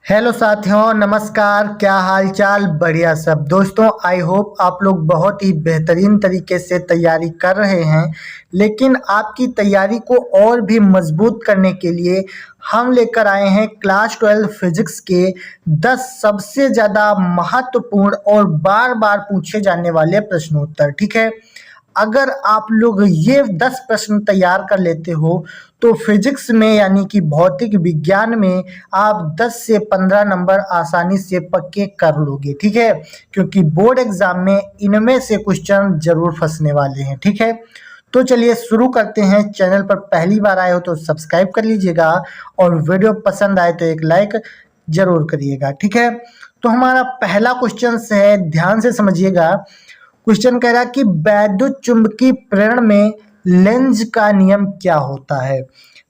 Hello साथियों, नमस्कार। क्या हाल चाल? बढ़िया सब। दोस्तों, आई होप आप लोग बहुत ही बेहतरीन तरीके से तैयारी कर रहे हैं। लेकिन आपकी तैयारी को और भी मजबूत करने के लिए हम लेकर आए हैं क्लास 12 फिजिक्स के 10 सबसे ज़्यादा महत्वपूर्ण और बार बार पूछे जाने वाले प्रश्नोत्तर। ठीक है, अगर आप लोग ये 10 प्रश्न तैयार कर लेते हो तो फिजिक्स में यानी कि भौतिक विज्ञान में आप 10 से 15 नंबर आसानी से पक्के कर लोगे। ठीक है, क्योंकि बोर्ड एग्जाम में इनमें से क्वेश्चन जरूर फंसने वाले हैं। ठीक है, तो चलिए शुरू करते हैं। चैनल पर पहली बार आए हो तो सब्सक्राइब कर लीजिएगा और वीडियो पसंद आए तो एक लाइक जरूर करिएगा। ठीक है, तो हमारा पहला क्वेश्चन है, ध्यान से समझिएगा। क्वेश्चन कह रहा है कि वैद्युत चुंबकीय प्रेरण में लेंज का नियम क्या होता है।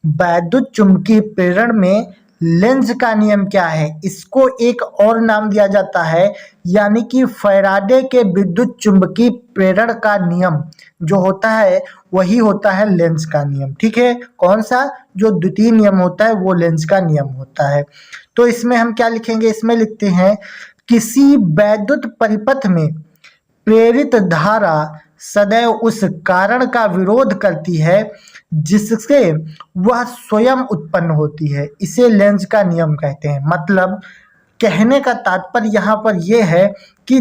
वैद्युत चुंबकीय प्रेरण में लेंज का नियम क्या है? इसको एक और नाम दिया जाता है, यानी कि फैराडे के विद्युत चुंबकीय प्रेरण का नियम जो होता है वही होता है लेंज का नियम। ठीक है, कौन सा? जो द्वितीय नियम होता है वो लेंज का नियम होता है। तो इसमें हम क्या लिखेंगे? इसमें लिखते हैं, किसी वैद्युत परिपथ में प्रेरित धारा सदैव उस कारण का विरोध करती है जिससे वह स्वयं उत्पन्न होती है। इसे लेंज का नियम कहते हैं। मतलब कहने का तात्पर्य यहाँ पर यह है कि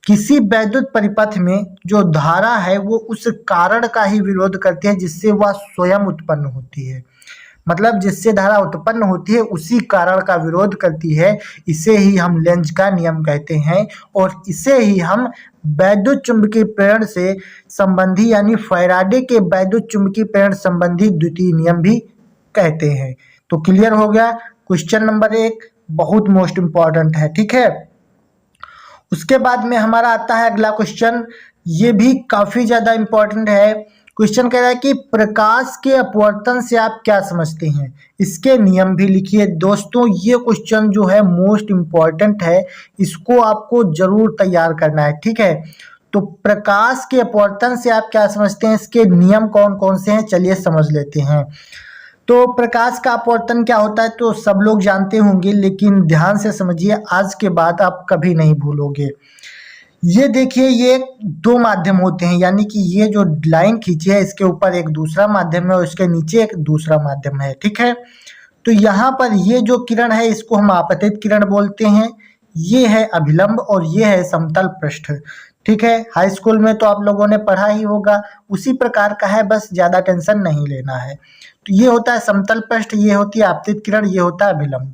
किसी वैद्युत परिपथ में जो धारा है वो उस कारण का ही विरोध करती है जिससे वह स्वयं उत्पन्न होती है। मतलब जिससे धारा उत्पन्न होती है उसी कारण का विरोध करती है। इसे ही हम लेंज का नियम कहते हैं और इसे ही हम वैद्युत चुंबकीय प्रेरण से संबंधी यानी फैराडे के वैद्युत चुंबकीय प्रेरण संबंधी द्वितीय नियम भी कहते हैं। तो क्लियर हो गया। क्वेश्चन नंबर 1 बहुत मोस्ट इंपॉर्टेंट है। ठीक है, उसके बाद में हमारा आता है अगला क्वेश्चन। ये भी काफी ज्यादा इंपॉर्टेंट है। क्वेश्चन कह रहा है कि प्रकाश के अपवर्तन से आप क्या समझते हैं? इसके नियम भी लिखिए। दोस्तों, ये क्वेश्चन जो है मोस्ट इंपॉर्टेंट है, इसको आपको जरूर तैयार करना है। ठीक है, तो प्रकाश के अपवर्तन से आप क्या समझते हैं, इसके नियम कौन कौन से हैं, चलिए समझ लेते हैं। तो प्रकाश का अपवर्तन क्या होता है तो सब लोग जानते होंगे, लेकिन ध्यान से समझिए, आज के बाद आप कभी नहीं भूलोगे। ये देखिए, ये दो माध्यम होते हैं, यानी कि ये जो लाइन खींची है इसके ऊपर एक दूसरा माध्यम है और इसके नीचे एक दूसरा माध्यम है। ठीक है, तो यहाँ पर ये जो किरण है इसको हम आपतित किरण बोलते हैं। ये है अभिलंब और ये है समतल पृष्ठ। ठीक है, हाई स्कूल में तो आप लोगों ने पढ़ा ही होगा, उसी प्रकार का है, बस ज्यादा टेंशन नहीं लेना है। तो ये होता है समतल पृष्ठ, ये होती है आपतित किरण, ये होता है अभिलंब।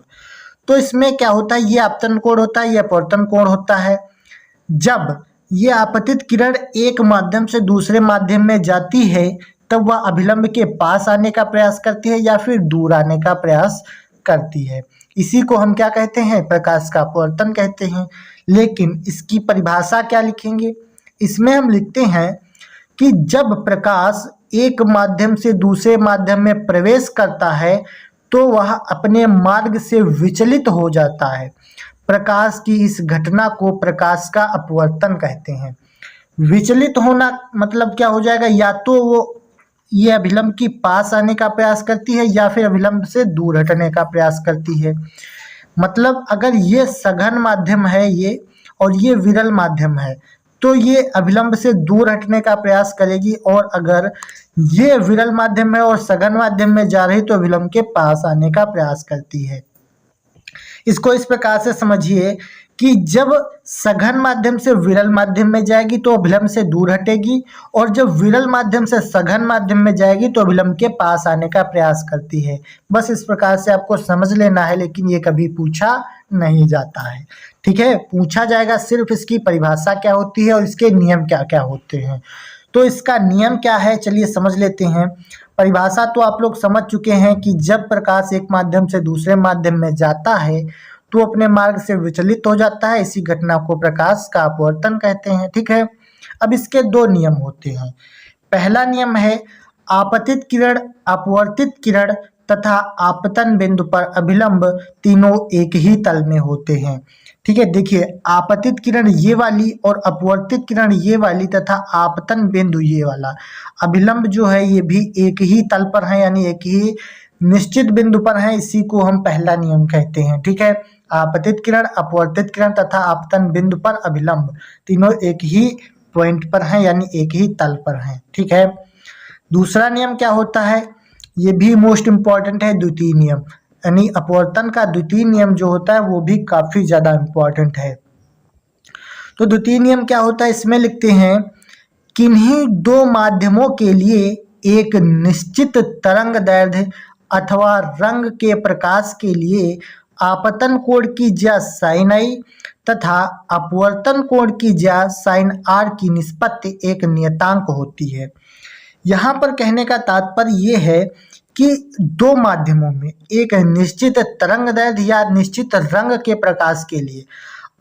तो इसमें क्या होता है, ये आपतन कोण होता है, ये अपवर्तन कोण होता है। जब ये आपतित किरण एक माध्यम से दूसरे माध्यम में जाती है तब वह अभिलंब के पास आने का प्रयास करती है या फिर दूर आने का प्रयास करती है। इसी को हम क्या कहते हैं? प्रकाश का अपवर्तन कहते हैं। लेकिन इसकी परिभाषा क्या लिखेंगे? इसमें हम लिखते हैं कि जब प्रकाश एक माध्यम से दूसरे माध्यम में प्रवेश करता है तो वह अपने मार्ग से विचलित हो जाता है। प्रकाश की इस घटना को प्रकाश का अपवर्तन कहते हैं। विचलित होना मतलब क्या हो जाएगा? या तो वो ये अभिलंब के पास आने का प्रयास करती है या फिर अभिलंब से दूर हटने का प्रयास करती है। मतलब अगर ये सघन माध्यम है ये और ये विरल माध्यम है तो ये अभिलंब से दूर हटने का प्रयास करेगी, और अगर ये विरल माध्यम है और सघन माध्यम में जा रही तो अभिलंब के पास आने का प्रयास करती है। इसको इस प्रकार से समझिए कि जब सघन माध्यम से विरल माध्यम में जाएगी तो अभिलंब से दूर हटेगी, और जब विरल माध्यम से सघन माध्यम में जाएगी तो अभिलंब के पास आने का प्रयास करती है। बस इस प्रकार से आपको समझ लेना है, लेकिन ये कभी पूछा नहीं जाता है। ठीक है, पूछा जाएगा सिर्फ इसकी परिभाषा क्या होती है और इसके नियम क्या क्या होते हैं। तो इसका नियम क्या है, चलिए समझ लेते हैं। परिभाषा तो आप लोग समझ चुके हैं कि जब प्रकाश एक माध्यम से दूसरे माध्यम में जाता है तो अपने मार्ग से विचलित हो जाता है। इसी घटना को प्रकाश का अपवर्तन कहते हैं। ठीक है, अब इसके दो नियम होते हैं। पहला नियम है, आपतित किरण, अपवर्तित किरण तथा आपतन बिंदु पर अभिलंब तीनों एक ही तल में होते हैं। ठीक है, देखिए, आपतित किरण ये वाली और अपवर्तित किरण ये वाली तथा आपतन बिंदु ये वाला, अभिलंब जो है ये भी एक ही तल पर है, यानी एक ही निश्चित बिंदु पर हैं, इसी को हम पहला नियम कहते हैं। ठीक है, आपतित किरण, अपवर्तित किरण तथा आपतन बिंदु पर अभिलंब तीनों एक ही पॉइंट पर हैं, यानी एक ही तल पर हैं। ठीक है, दूसरा नियम क्या होता है, ये भी मोस्ट इम्पॉर्टेंट है, द्वितीय नियम, यानी अपवर्तन का द्वितीय नियम जो होता है वो भी काफी ज्यादा इम्पॉर्टेंट है। तो द्वितीय नियम क्या होता है, इसमें लिखते हैं, किन्हीं दो माध्यमों के लिए एक निश्चित तरंग दैर्ध्य अथवा रंग के प्रकाश के लिए आपतन कोण की ज्या साइन आई तथा अपवर्तन कोण की ज्या साइन आर की निष्पत्ति एक नियतांक होती है। यहाँ पर कहने का तात्पर्य ये है कि दो माध्यमों में एक निश्चित तरंग दैर्ध्य या निश्चित रंग के प्रकाश के लिए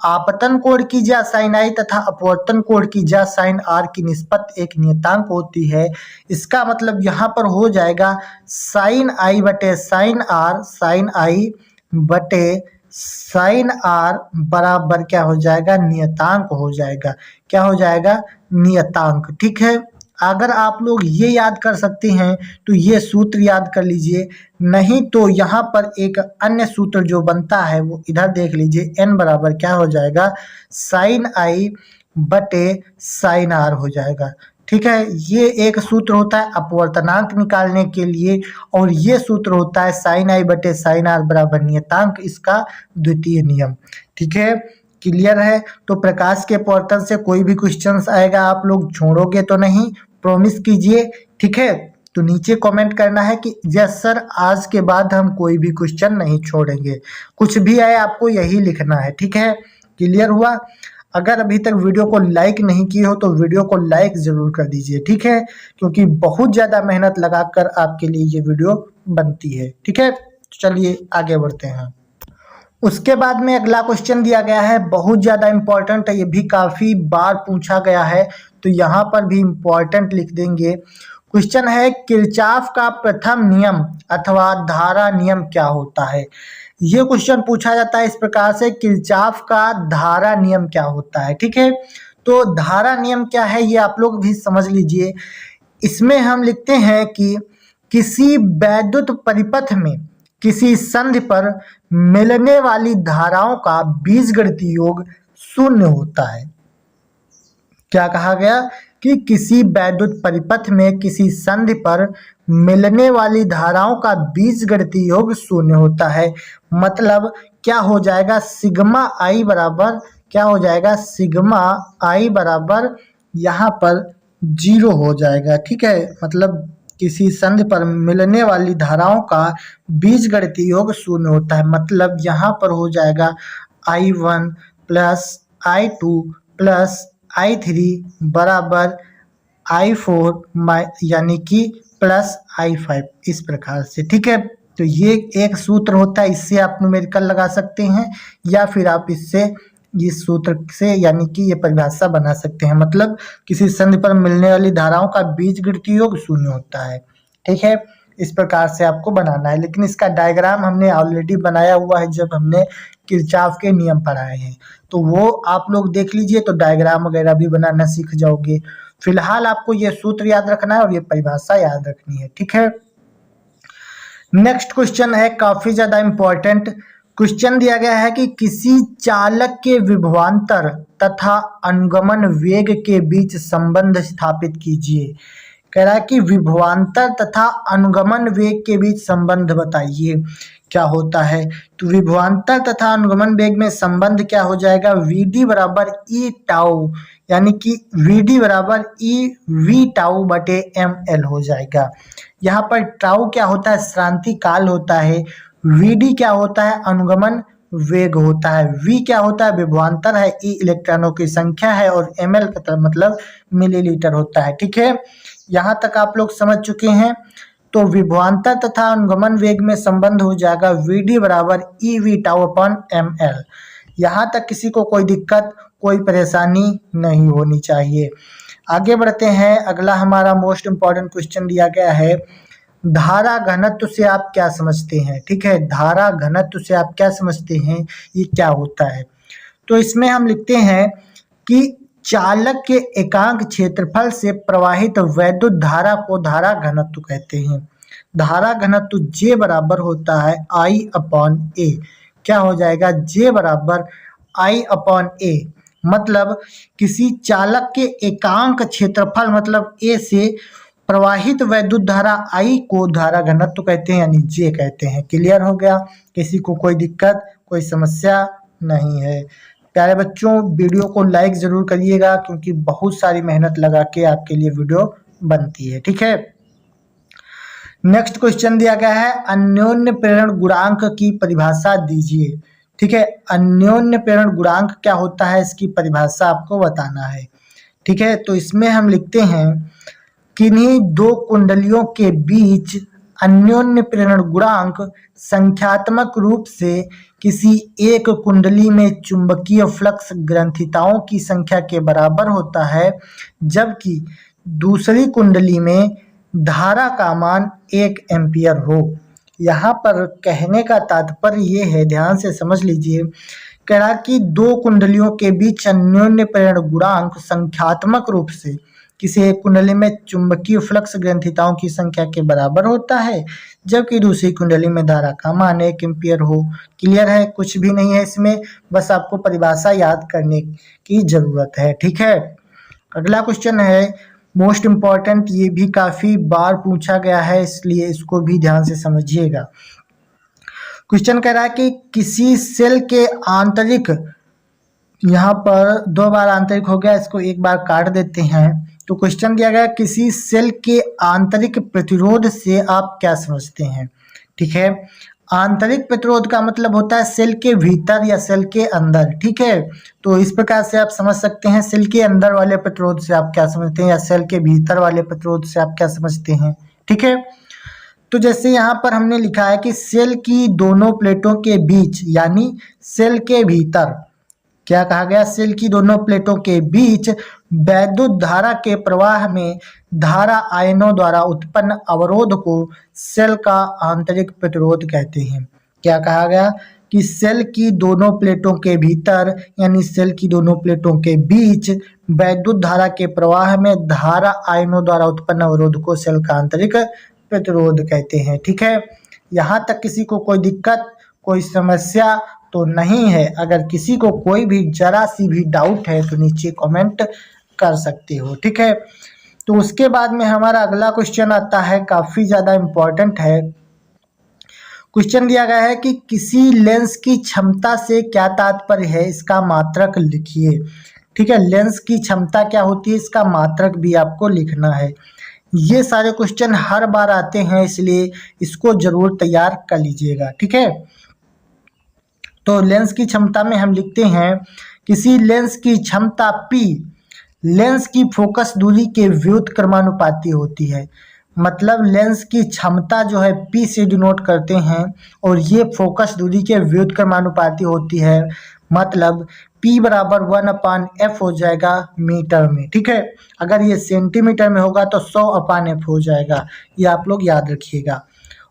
आपतन कोण की ज्या साइन आई तथा अपवर्तन कोण की ज्या साइन आर की निष्पत्ति एक नियतांक होती है। इसका मतलब यहाँ पर हो जाएगा साइन आई बटे साइन आर, साइन आई बटे साइन आर बराबर क्या हो जाएगा, नियतांक हो जाएगा। क्या हो जाएगा, नियतांक। ठीक है, अगर आप लोग ये याद कर सकते हैं तो ये सूत्र याद कर लीजिए, नहीं तो यहाँ पर एक अन्य सूत्र जो बनता है वो इधर देख लीजिए, n बराबर क्या हो जाएगा, साइन आई बटे साइन आर हो जाएगा। ठीक है, ये एक सूत्र होता है अपवर्तनांक निकालने के लिए, और ये सूत्र होता है साइन आई बटे साइन आर बराबर नियतांक, इसका द्वितीय नियम। ठीक है, क्लियर है। तो प्रकाश के अपवर्तन से कोई भी क्वेश्चन आएगा आप लोग छोड़ोगे तो नहीं, प्रॉमिस कीजिए। ठीक है, तो नीचे कमेंट करना है कि यस सर, आज के बाद हम कोई भी क्वेश्चन नहीं छोड़ेंगे, कुछ भी आए आपको यही लिखना है। ठीक है, क्लियर हुआ। अगर अभी तक वीडियो को लाइक नहीं किए हो तो वीडियो को लाइक जरूर कर दीजिए। ठीक है, क्योंकि बहुत ज़्यादा मेहनत लगाकर आपके लिए ये वीडियो बनती है। ठीक है, चलिए आगे बढ़ते हैं। उसके बाद में अगला क्वेश्चन दिया गया है, बहुत ज़्यादा इम्पोर्टेंट है, ये भी काफ़ी बार पूछा गया है, तो यहाँ पर भी इम्पोर्टेंट लिख देंगे। क्वेश्चन है, किरचॉफ का प्रथम नियम अथवा धारा नियम क्या होता है। ये क्वेश्चन पूछा जाता है इस प्रकार से, किरचॉफ का धारा नियम क्या होता है। ठीक है, तो धारा नियम क्या है ये आप लोग भी समझ लीजिए। इसमें हम लिखते हैं कि किसी वैद्युत परिपथ में किसी संधि पर मिलने वाली धाराओं का बीजगणितीय योग शून्य होता है। क्या कहा गया कि किसी वैद्युत परिपथ में किसी संधि पर मिलने वाली धाराओं का बीजगणितीय योग शून्य होता है। मतलब क्या हो जाएगा, सिग्मा आई बराबर क्या हो जाएगा, सिग्मा आई बराबर यहाँ पर 0 हो जाएगा। ठीक है, मतलब किसी संधि पर मिलने वाली धाराओं का बीजगणितीय योग शून्य होता है। मतलब यहाँ पर हो जाएगा I1 plus I2 plus I3 बराबर I4 यानी कि प्लस I5, इस प्रकार से। ठीक है, तो ये एक सूत्र होता है, इससे आप न्यूमेरिकल लगा सकते हैं या फिर आप इससे इस सूत्र से यानी कि ये परिभाषा बना सकते हैं। मतलब किसी संधि पर मिलने वाली धाराओं का बीजगणितीय योग शून्य होता है। ठीक है, इस प्रकार से आपको बनाना है, लेकिन इसका डायग्राम हमने ऑलरेडी बनाया हुआ है जब हमने किरचॉफ के नियम पढ़ाए हैं, तो वो आप लोग देख लीजिए, तो डायग्राम वगैरह भी बनाना सीख जाओगे। फिलहाल आपको ये सूत्र याद रखना है और ये परिभाषा याद रखनी है। ठीक है, नेक्स्ट क्वेश्चन है काफी ज्यादा इंपॉर्टेंट क्वेश्चन दिया गया है कि किसी चालक के विभवांतर तथा अनुगमन वेग के बीच संबंध स्थापित कीजिए। कह रहा है कि विभवांतर तथा अनुगमन वेग के बीच संबंध बताइए क्या होता है। तो विभवांतर तथा अनुगमन वेग में संबंध क्या हो जाएगा, Vd बराबर ई टाउ, यानी कि Vd बराबर ई वी टाउ बटे ml हो जाएगा। यहाँ पर टाउ क्या होता है, श्रांति काल होता है। Vd क्या होता है, अनुगमन वेग होता है। V क्या होता है, विभवांतर है। E इलेक्ट्रॉनों की संख्या है और ml का मतलब मिलीलीटर होता है। ठीक है, यहाँ तक आप लोग समझ चुके हैं। तो विभवांतर तथा अनुगमन वेग में संबंध हो जाएगा Vd बराबर E V tau upon ml। यहाँ तक किसी को कोई दिक्कत कोई परेशानी नहीं होनी चाहिए। आगे बढ़ते हैं, अगला हमारा मोस्ट इम्पॉर्टेंट क्वेश्चन दिया गया है, धारा घनत्व से आप क्या समझते हैं। ठीक है, धारा घनत्व से आप क्या समझते हैं, ये क्या होता है। तो इसमें हम लिखते हैं कि चालक के एकांक क्षेत्रफल से प्रवाहित वैद्युत धारा को धारा घनत्व कहते हैं। धारा घनत्व J बराबर होता है I/A। क्या हो जाएगा? J बराबर I/A। मतलब किसी चालक के एकांक क्षेत्रफल मतलब A से प्रवाहित वैद्युत धारा I को धारा घनत्व कहते हैं, यानी J कहते हैं। क्लियर हो गया? किसी को कोई दिक्कत, कोई समस्या नहीं है। प्यारे बच्चों, वीडियो को लाइक ज़रूर करिएगा, क्योंकि बहुत सारी मेहनत लगा के आपके लिए वीडियो बनती है। ठीक है, नेक्स्ट क्वेश्चन दिया गया है, अन्योन्य प्रेरण गुणांक की परिभाषा दीजिए। ठीक है, अन्योन्य प्रेरण गुणांक क्या होता है, इसकी परिभाषा आपको बताना है। ठीक है, तो इसमें हम लिखते हैं, किन्हीं दो कुंडलियों के बीच अन्योन्य प्रेरण गुणांक संख्यात्मक रूप से किसी एक कुंडली में चुंबकीय फ्लक्स ग्रंथिताओं की संख्या के बराबर होता है, जबकि दूसरी कुंडली में धारा का मान 1 एम्पियर हो। यहाँ पर कहने का तात्पर्य ये है, ध्यान से समझ लीजिए, कह रहा कि दो कुंडलियों के बीच अन्योन्य प्रेरण गुणांक संख्यात्मक रूप से किसी एक कुंडली में चुंबकीय फ्लक्स ग्रंथिताओं की संख्या के बराबर होता है, जबकि दूसरी कुंडली में धारा का मान 1 एम्पियर हो। क्लियर है? कुछ भी नहीं है इसमें, बस आपको परिभाषा याद करने की जरूरत है। ठीक है, अगला क्वेश्चन है मोस्ट इम्पॉर्टेंट, ये भी काफी बार पूछा गया है, इसलिए इसको भी ध्यान से समझिएगा। क्वेश्चन कह रहा है कि किसी सेल के आंतरिक, यहाँ पर 2 बार आंतरिक हो गया, इसको 1 बार काट देते हैं। तो क्वेश्चन दिया गया, किसी सेल के आंतरिक प्रतिरोध से आप क्या समझते हैं? ठीक है, आंतरिक प्रतिरोध का मतलब होता है सेल के भीतर या सेल के अंदर। ठीक है, तो इस प्रकार से आप समझ सकते हैं, सेल के अंदर वाले प्रतिरोध से आप क्या समझते हैं, या सेल के भीतर वाले प्रतिरोध से आप क्या समझते हैं। ठीक है, तो जैसे यहाँ पर हमने लिखा है कि सेल की दोनों प्लेटों के बीच, यानी सेल के भीतर, क्या कहा गया, सेल की दोनों प्लेटों के बीच वैद्युत धारा के प्रवाह में धारा आयनों द्वारा उत्पन्न अवरोध को सेल का आंतरिक प्रतिरोध कहते हैं। क्या कहा गया कि सेल की दोनों प्लेटों के भीतर, यानी सेल की दोनों प्लेटों के बीच वैद्युत धारा के प्रवाह में धारा आयनों द्वारा उत्पन्न अवरोध को सेल का आंतरिक प्रतिरोध कहते हैं। ठीक है, यहाँ तक किसी को कोई दिक्कत, कोई समस्या तो नहीं है? अगर किसी को कोई भी जरा सी भी डाउट है तो नीचे कमेंट कर सकते हो। ठीक है, तो उसके बाद में हमारा अगला क्वेश्चन आता है, काफी ज्यादा इम्पोर्टेंट है। क्वेश्चन दिया गया है कि किसी लेंस की क्षमता से क्या तात्पर्य है, इसका मात्रक लिखिए। ठीक है, लेंस की क्षमता क्या होती है, इसका मात्रक भी आपको लिखना है। ये सारे क्वेश्चन हर बार आते हैं, इसलिए इसको जरूर तैयार कर लीजिएगा। ठीक है, तो लेंस की क्षमता में हम लिखते हैं, किसी लेंस की क्षमता P लेंस की फोकस दूरी के व्युत्क्रमानुपाती होती है। मतलब लेंस की क्षमता जो है P से डिनोट करते हैं, और ये फोकस दूरी के व्युत्क्रमानुपाती होती है। मतलब P बराबर 1/f हो जाएगा मीटर में। ठीक है, अगर ये सेंटीमीटर में होगा तो 100/f हो जाएगा, ये आप लोग याद रखिएगा।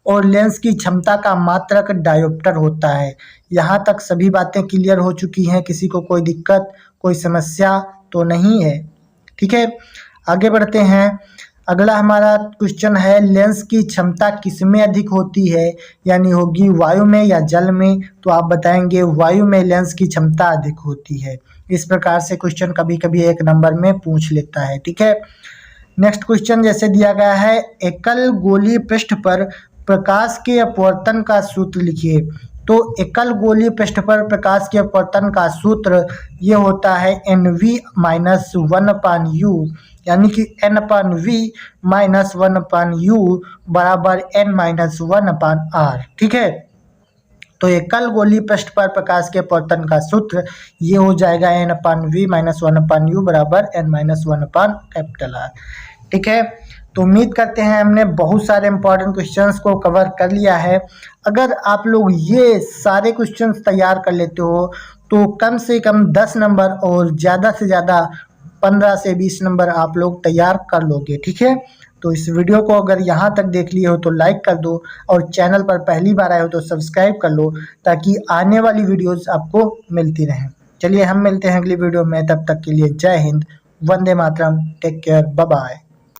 और लेंस की क्षमता का मात्रक डायोप्टर होता है। यहाँ तक सभी बातें क्लियर हो चुकी हैं, किसी को कोई दिक्कत, कोई समस्या तो नहीं है। ठीक है, आगे बढ़ते हैं। अगला हमारा क्वेश्चन है, लेंस की क्षमता किसमें अधिक होती है, यानी होगी वायु में या जल में? तो आप बताएंगे वायु में लेंस की क्षमता अधिक होती है। इस प्रकार से क्वेश्चन कभी कभी 1 नंबर में पूछ लेता है। ठीक है, नेक्स्ट क्वेश्चन जैसे दिया गया है, एकल गोलीय पृष्ठ पर प्रकाश के अपवर्तन का सूत्र लिखिए। तो एकल गोलीय पृष्ठ पर प्रकाश के अपवर्तन का सूत्र ये होता है NV-1/u, यानी कि N/V - 1/u बराबर N-1/r। ठीक है, तो एकल गोलीय पृष्ठ पर प्रकाश के अपवर्तन का सूत्र ये हो जाएगा N/V - 1/u बराबर N-1/R। ठीक है, तो उम्मीद करते हैं हमने बहुत सारे इंपॉर्टेंट क्वेश्चंस को कवर कर लिया है। अगर आप लोग ये सारे क्वेश्चंस तैयार कर लेते हो तो कम से कम 10 नंबर और ज़्यादा से ज़्यादा 15 से 20 नंबर आप लोग तैयार कर लोगे। ठीक है, तो इस वीडियो को अगर यहाँ तक देख लिए हो तो लाइक कर दो, और चैनल पर पहली बार आए हो तो सब्सक्राइब कर लो, ताकि आने वाली वीडियोज़ आपको मिलती रहें। चलिए हम मिलते हैं अगली वीडियो में, तब तक के लिए जय Hind, Vande Mataram, take care, bye bye.